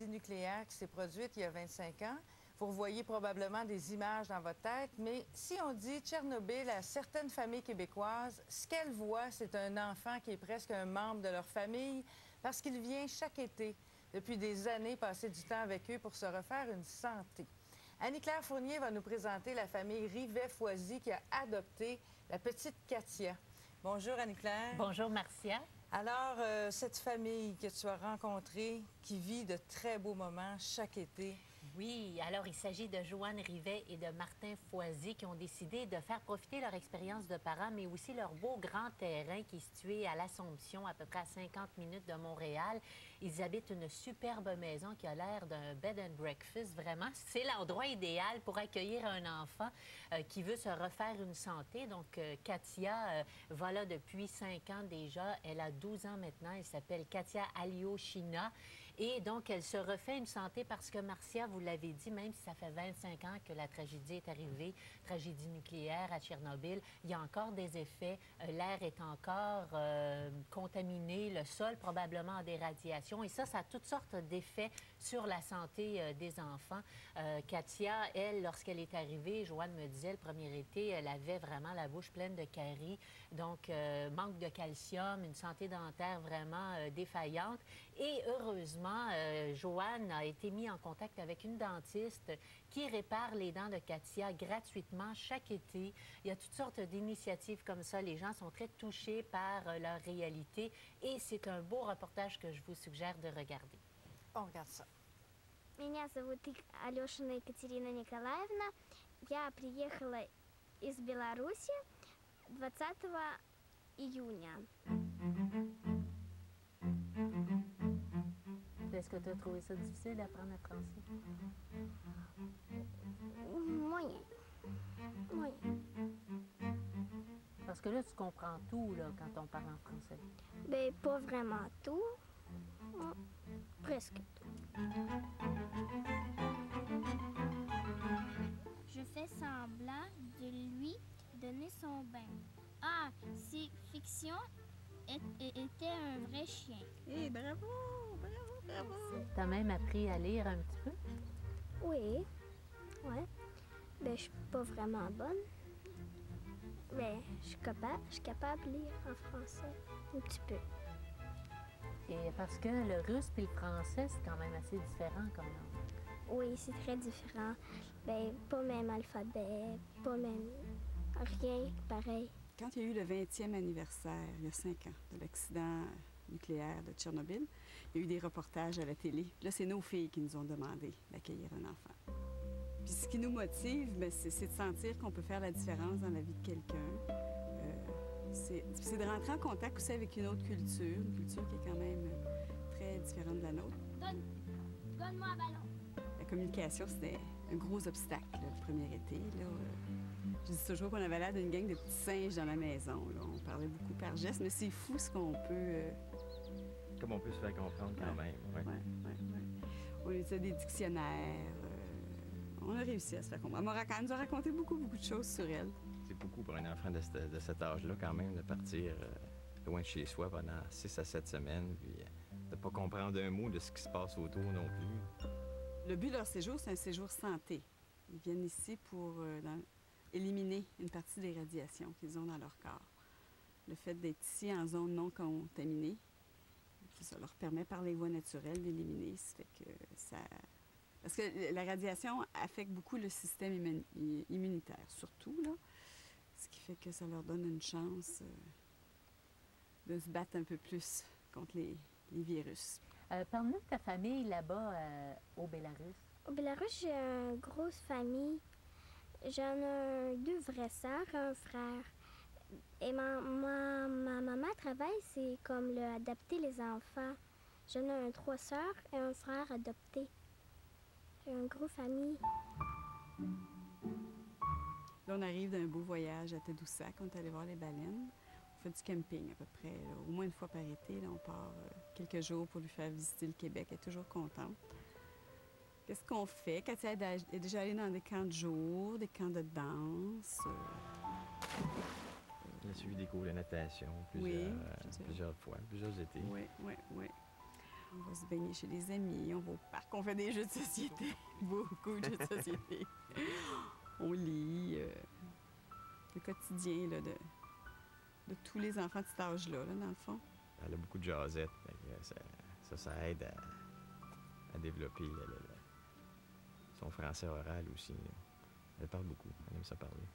nucléaire qui s'est produite il y a 25 ans. Vous revoyez probablement des images dans votre tête, mais si on dit Tchernobyl à certaines familles québécoises, ce qu'elles voient, c'est un enfant qui est presque un membre de leur famille parce qu'il vient chaque été, depuis des années, passer du temps avec eux pour se refaire une santé. Annie-Claire Fournier va nous présenter la famille Rivet-Foisy qui a adopté la petite Katia. Bonjour Annie-Claire. Bonjour Marcia. Alors, cette famille que tu as rencontrée, qui vit de très beaux moments chaque été. Oui, alors il s'agit de Joanne Rivet et de Martin Foisy qui ont décidé de faire profiter leur expérience de parents, mais aussi leur beau grand terrain qui est situé à l'Assomption, à peu près à 50 minutes de Montréal. Ils habitent une superbe maison qui a l'air d'un bed and breakfast. Vraiment, c'est l'endroit idéal pour accueillir un enfant qui veut se refaire une santé. Donc, Katia va là depuis 5 ans déjà. Elle a 12 ans maintenant. Elle s'appelle Katia Alioshina. Et donc, elle se refait une santé parce que, Marcia, vous l'avez dit, même si ça fait 25 ans que la tragédie est arrivée, tragédie nucléaire à Tchernobyl, il y a encore des effets. L'air est encore contaminé, le sol probablement a des radiations. Et ça a toutes sortes d'effets sur la santé des enfants. Katia, elle, lorsqu'elle est arrivée, Joanne me disait, le premier été, elle avait vraiment la bouche pleine de caries. Donc, manque de calcium, une santé dentaire vraiment défaillante. Et heureusement, Joanne a été mise en contact avec une dentiste qui répare les dents de Katia gratuitement chaque été. Il y a toutes sortes d'initiatives comme ça. Les gens sont très touchés par leur réalité et c'est un beau reportage que je vous suggère de regarder. On regarde ça. Меня зовут Алешина Екатерина Николаевна. Я приехала из Беларуси 20 июня. Est-ce que tu as trouvé ça difficile d'apprendre le français? Moyen. Moyen. Parce que là, tu comprends tout là, quand on parle en français. Ben, pas vraiment tout. Presque tout. Je fais semblant de lui donner son bain. Ah, c'est fiction était un vrai chien. Eh, bravo, bravo, bravo. T'as même appris à lire un petit peu? Oui, ouais. Ben, je suis pas vraiment bonne. Mais je suis capable de lire en français un petit peu. Et parce que le russe et le français, c'est quand même assez différent comme langue. Oui, c'est très différent. Ben, pas même alphabet, pas même rien pareil. Quand il y a eu le 20e anniversaire, il y a 5 ans, de l'accident nucléaire de Tchernobyl, il y a eu des reportages à la télé. Là, c'est nos filles qui nous ont demandé d'accueillir un enfant. Puis ce qui nous motive, c'est de sentir qu'on peut faire la différence dans la vie de quelqu'un. C'est de rentrer en contact aussi avec une autre culture, une culture qui est quand même très différente de la nôtre. Donne-moi un ballon. La communication, c'était un gros obstacle, là, le premier été. Là, je dis toujours qu'on avait l'air d'une gang de petits singes dans la maison. Là. On parlait beaucoup par gestes, mais c'est fou ce qu'on peut... Comme on peut se faire comprendre quand même. Ouais. On utilisait des dictionnaires. On a réussi à se faire comprendre. Elle nous a raconté beaucoup de choses sur elle. C'est beaucoup pour un enfant de cet âge-là quand même, de partir loin de chez soi pendant 6 à 7 semaines, puis de ne pas comprendre un mot de ce qui se passe autour non plus. Le but de leur séjour, c'est un séjour santé. Ils viennent ici pour éliminer une partie des radiations qu'ils ont dans leur corps. Le fait d'être ici en zone non contaminée, ça leur permet par les voies naturelles d'éliminer. Ça fait que ça... Parce que la radiation affecte beaucoup le système immunitaire, surtout, là. Ce qui fait que ça leur donne une chance de se battre un peu plus contre les virus. Parle-nous de ta famille là-bas au Bélarus. Au Bélarus, j'ai une grosse famille. J'en ai 2 vraies sœurs, un frère. Et ma maman travaille, c'est comme adopter les enfants. J'en ai 3 sœurs et un frère adopté. J'ai une grosse famille. Là, on arrive d'un beau voyage à Tadoussac. On est allé voir les baleines. On fait du camping à peu près, là, au moins une fois par été. Là, on part quelques jours pour lui faire visiter le Québec. Elle est toujours contente. Qu'est-ce qu'on fait? Katia est déjà allée dans des camps de jour, des camps de danse. Elle a suivi des cours de natation plusieurs fois, plusieurs étés. Oui. On va va se baigner chez des amis, on va au parc, on fait des jeux de société, beaucoup de jeux de société. On lit, le quotidien là, de tous les enfants de cet âge-là, là, dans le fond. Elle a beaucoup de jasettes. Ça aide à développer son français oral aussi. Là. Elle parle beaucoup. Elle aime ça parler.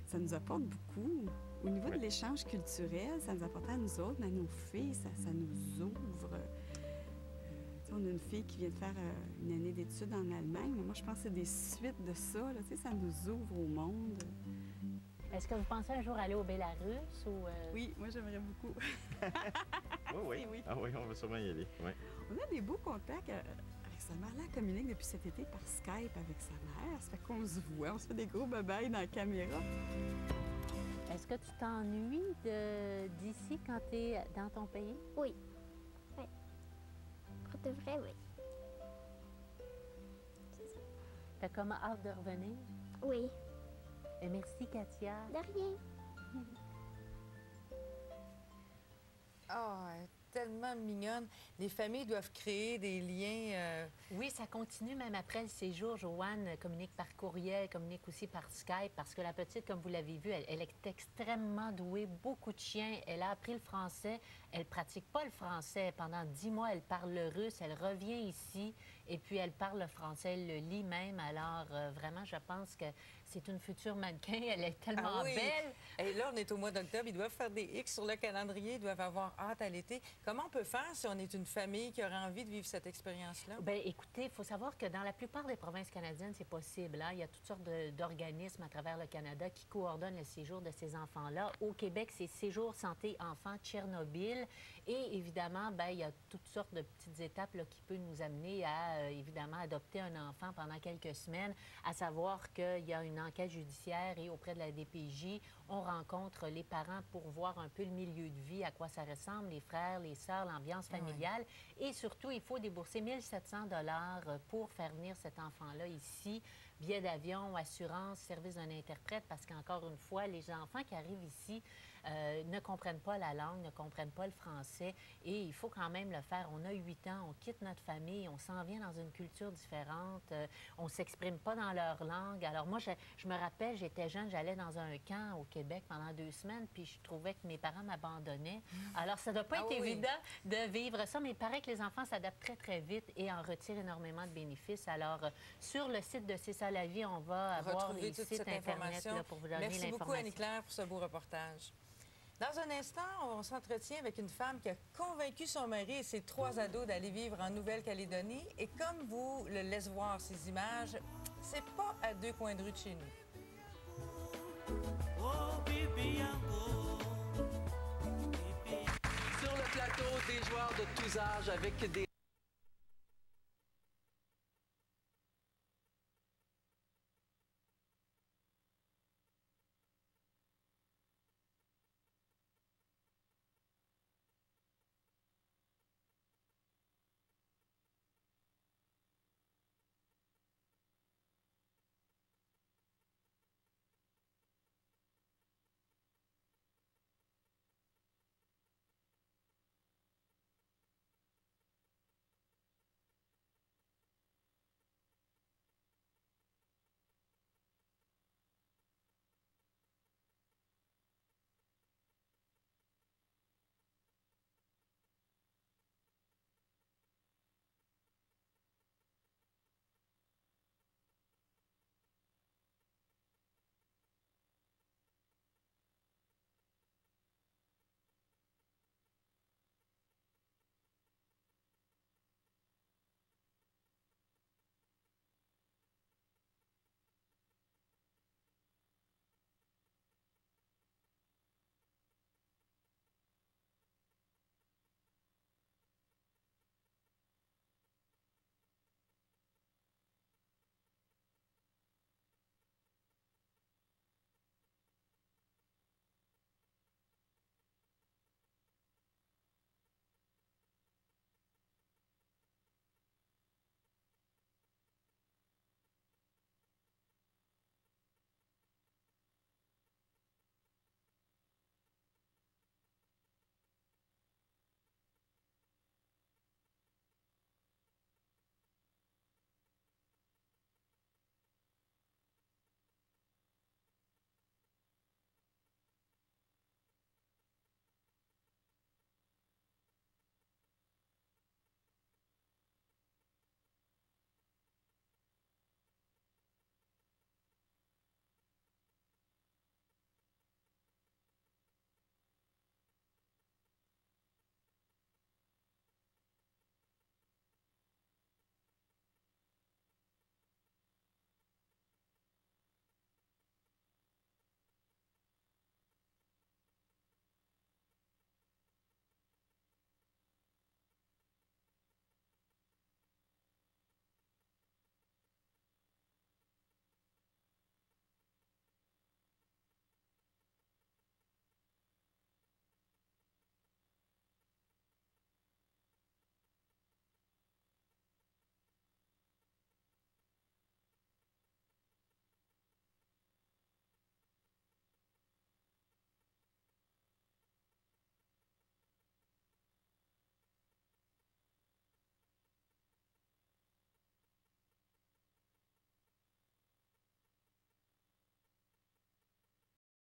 Ça nous apporte beaucoup. Au niveau de l'échange culturel, ça nous apporte à nous autres, à nos filles, ça nous ouvre. On a une fille qui vient de faire une année d'études en Allemagne, mais moi, je pense que c'est des suites de ça. Là, ça nous ouvre au monde. Est-ce que vous pensez un jour aller au Bélarus ou... Oui, moi, j'aimerais beaucoup. Oui. Ah oui, on va sûrement y aller. Ouais. On a des beaux contacts avec sa mère. Là, elle communique depuis cet été par Skype avec sa mère. Ça fait qu'on se voit, on se fait des gros babayes dans la caméra. Est-ce que tu t'ennuies d'ici quand tu es dans ton pays? Oui. Oui. Pour de vrai, oui. C'est ça. T'as comme hâte de revenir? Oui. Et merci, Katia. De rien. Ah, elle est tellement mignonne. Les familles doivent créer des liens. Oui, ça continue même après le séjour. Joanne communique par courriel, communique aussi par Skype, parce que la petite, comme vous l'avez vu, elle est extrêmement douée, beaucoup de chiens. Elle a appris le français. Elle pratique pas le français. Pendant 10 mois, elle parle le russe. Elle revient ici et puis elle parle le français. Elle le lit même. Alors, vraiment, je pense que c'est une future mannequin. Elle est tellement belle. Et là, on est au mois d'octobre. Ils doivent faire des X sur le calendrier. Ils doivent avoir hâte à l'été. Comment on peut faire si on est une famille qui aurait envie de vivre cette expérience-là? Bien, écoutez, il faut savoir que dans la plupart des provinces canadiennes, c'est possible. Hein? Il y a toutes sortes d'organismes à travers le Canada qui coordonnent le séjour de ces enfants-là. Au Québec, c'est Séjour Santé Enfants Tchernobyl. Et évidemment, bien, il y a toutes sortes de petites étapes là, qui peuvent nous amener à, évidemment, adopter un enfant pendant quelques semaines, à savoir qu'il y a une enquête judiciaire et auprès de la DPJ, on rencontre les parents pour voir un peu le milieu de vie, à quoi ça ressemble, les frères, les sœurs, l'ambiance familiale. Oui. Et surtout, il faut débourser 1 700 $ pour faire venir cet enfant-là ici. Billets d'avion, assurance, service d'un interprète, parce qu'encore une fois, les enfants qui arrivent ici ne comprennent pas la langue, ne comprennent pas le français et il faut quand même le faire. On a 8 ans, on quitte notre famille, on s'en vient dans une culture différente, on ne s'exprime pas dans leur langue. Alors moi, je me rappelle, j'étais jeune, j'allais dans un camp au Québec pendant 2 semaines puis je trouvais que mes parents m'abandonnaient. Alors ça ne doit pas être évident de vivre ça, mais il paraît que les enfants s'adaptent très, très vite et en retirent énormément de bénéfices. Alors, sur le site de C'est ça la vie, on va avoir les sites Internet là, pour vous donner l'information. Merci beaucoup, Annie-Claire, pour ce beau reportage. Dans un instant, on s'entretient avec une femme qui a convaincu son mari et ses 3 ados d'aller vivre en Nouvelle-Calédonie. Et comme vous le laissez voir ces images, c'est pas à 2 coins de rue de chez nous. Sur le plateau, des joueurs de tous âges avec des